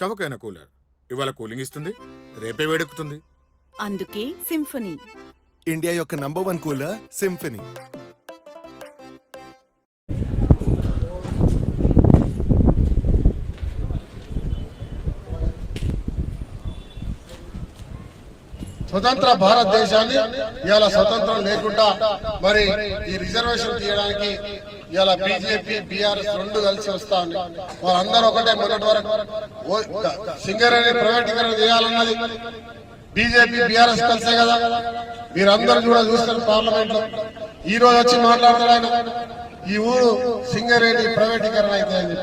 చవకైన cooler ఇవాళ cooling ఇస్తుంది, రేపే వేడెక్కుతుంది. అందుకే సింఫనీ ఇండియా యొక్క నంబర్ 1 కూలర్ సింఫనీ. స్వతంత్ర భారతదేశాన్ని ఇవాళ స్వతంత్రం లేకుండా మరి ఈ రిజర్వేషన్ తీయడానికి ఇవాళ బీజేపీ బీఆర్ఎస్ రెండు కలిసి వస్తా ఉన్నాయి. వాళ్ళందరూ ఒకటే మొదటి వరకు సింగరేణి ప్రైవేటీకరణ చేయాలన్నది బీజేపీ బీఆర్ఎస్ కలిసే కదా. మీరందరూ కూడా చూస్తారు పార్లమెంట్ లో. ఈ రోజు వచ్చి మాట్లాడతాడు ఆయన, ఈ ఊరు సింగరేణి ప్రైవేటీకరణ అయితే అని.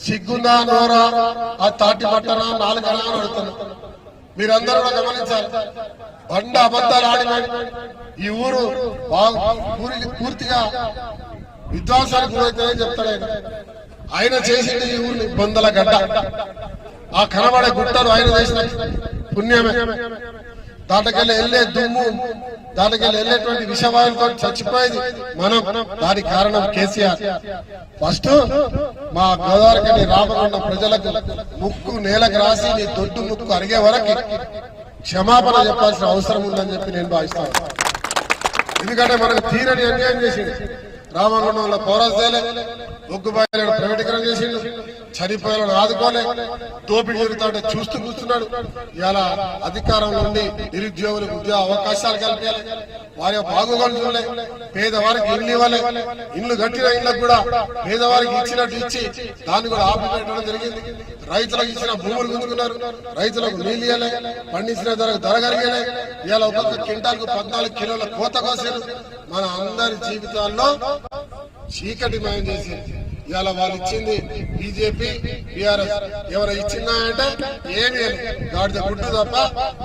సిగ్గుందా నోరా, ఆ తాటి పట్టనా నాలుగనా అని అడుగుతున్నారు. మీరందరూ కూడా గమనించాలి. బండ అబద్ధాలు ఆడిన ఈ ఊరు పూర్తిగా విధ్వంసానికి గురైతుందని చెప్తాడు ఆయన. ఆయన చేసింది ఈ ఊరిని బొందల గడ్డ. ఆ కనబడే గుట్టలు ఆయన చేసిన పుణ్యమే. దాంట్లోకెళ్ళి వెళ్లే దుమ్ము, దాంట్లోకెళ్ళి వెళ్ళేటువంటి విషవాయులతో చచ్చిపోయేది మనం. దానికి కారణం కేసీఆర్. ఫస్ట్ మా గోదావరి రామగుండం ప్రజలకు ముక్కు నేలకు రాసి నీ దొడ్డు ముక్కు అరిగే వరకు క్షమాపణ చెప్పాల్సిన అవసరం ఉందని చెప్పి నేను భావిస్తాను. ఎందుకంటే మనకు తీరని అన్యాయం చేసింది. రామగుండంలో పౌరసేలే, ఒగ్గుబాయిలను ప్రైవేటీకరణ చేసిండు, చనిపోయాలను ఆదుకోలే, దోపిడీ జరుగుతుంటే చూస్తూ కూర్చున్నాడు. ఇలా అధికారం నుండి నిరుద్యోగులకు ఉద్యోగ అవకాశాలు కల్పించాలి, వారి బాగోగులు చూడలే, పేదవారికి ఇల్లు ఇవ్వాలి, ఇల్లు కట్టిన ఇళ్లకు కూడా పేదవారికి ఇచ్చినట్టు ఇచ్చి దాన్ని కూడా ఆపిపెట్టడం జరిగింది. రైతులకు ఇచ్చిన భూములు గుంజుకున్నారు, రైతులకు నీళ్ళు ఇవ్వలే, పండించిన ధర కరిగలే. ఇలా ఒక్కొక్క క్వింటాల్కు 14 కిలోల కోత కోసారు. మన అందరి జీవితాల్లో చీకటి మయం చేసి ఇవాళ వాళ్ళు ఇచ్చింది బీజేపీ బీఆర్ఎస్. ఎవరు ఇచ్చిందా అంటే ఏమీ గాడిద గుడ్డు తప్ప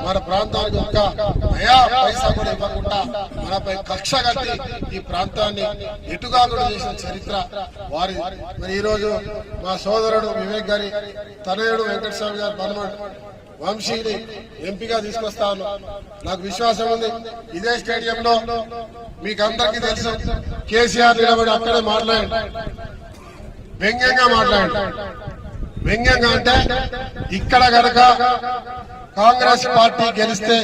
మన ప్రాంతానికి ఒక్క నయా పైసా కూడా ఇవ్వకుండా మనపై కక్ష కట్టి ఈ ప్రాంతాన్ని ఎటుగాకుండా చేసిన చరిత్ర వారి. మరి ఈ రోజు మా సోదరుడు వివేక్ గారి తనయుడు వెంకటస్వామి గారు పనమడు వంశీని ఎంపీగా తీసుకొస్తాను. నాకు విశ్వాసం ఉంది. ఇదే స్టేడియంలో మీకు అందరికీ తెలుసు, కేసీఆర్ నిలబడి అక్కడే మాట్లాడండి, వ్యంగ్యంగా మాట్లాడండి. వ్యంగ్యంగా అంటే ఇక్కడ గనక కాంగ్రెస్ పార్టీ గెలిస్తే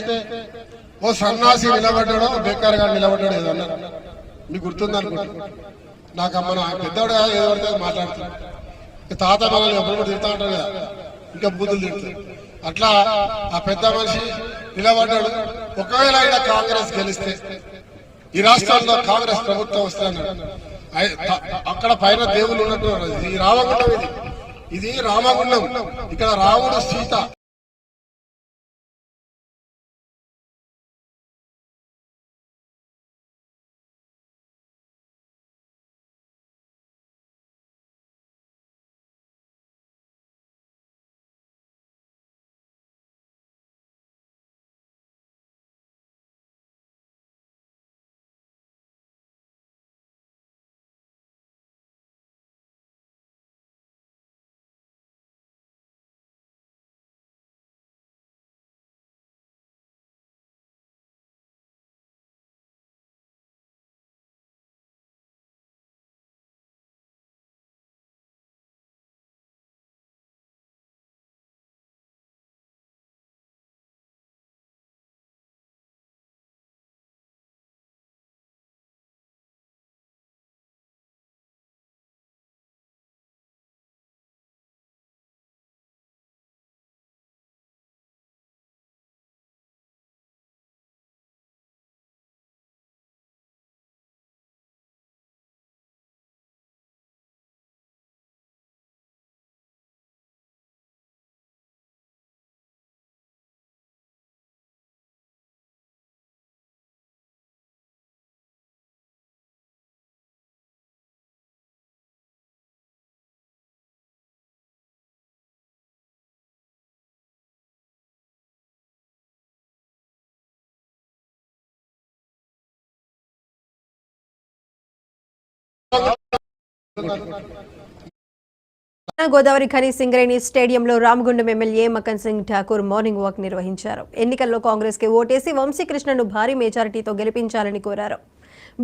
ఓ సన్నాసి నిలబడ్డాడో బేకార్ గారు నిలబడ్డాడు ఏదో అన్నారు. మీకు గుర్తుందనుకుంటా. నాకు మన పెద్దవాడు ఏదో పడితే మాట్లాడుతున్నాడు. తాత మనల్ని ఎప్పుడు కూడా తిడతా ఉంటారు కదా, ఇంకా బూతులు తిడతారు. అట్లా ఆ పెద్ద మనిషి నిలబడ్డాడు. ఒకవేళ ఆయన కాంగ్రెస్ గెలిస్తే ఈ రాష్ట్రాల్లో కాంగ్రెస్ ప్రభుత్వం వస్తాడు. అక్కడ పైన దేవుళ్ళు ఉన్నట్టు ఈ రామగుండం, ఇది రామగుండం. ఇక్కడ రాముడు సీత గోదావరి ఖని సింగరేణి స్టేడియంలో Ramagundam MLA makhan Singh Thakur morning walk నిర్వహించారు. ఎన్నికల్లో కాంగ్రెస్ కి ఓటేసి వంశీకృష్ణను భారీ మెజారిటీతో గెలిపించాలని కోరారు.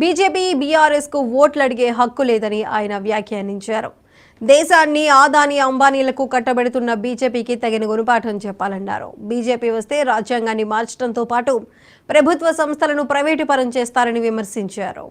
బీజేపీ బీఆర్ఎస్ కు ఓట్లు అడిగే హక్కు లేదని ఆయన వ్యాఖ్యానించారు. దేశాన్ని ఆదాని అంబానీలకు కట్టబెడుతున్న బీజేపీకి తగిన గుణపాఠం చెప్పాలన్నారు. బీజేపీ వస్తే రాజ్యాంగాన్ని మార్చడంతో పాటు ప్రభుత్వ సంస్థలను ప్రైవేటు పరం చేస్తారని విమర్శించారు.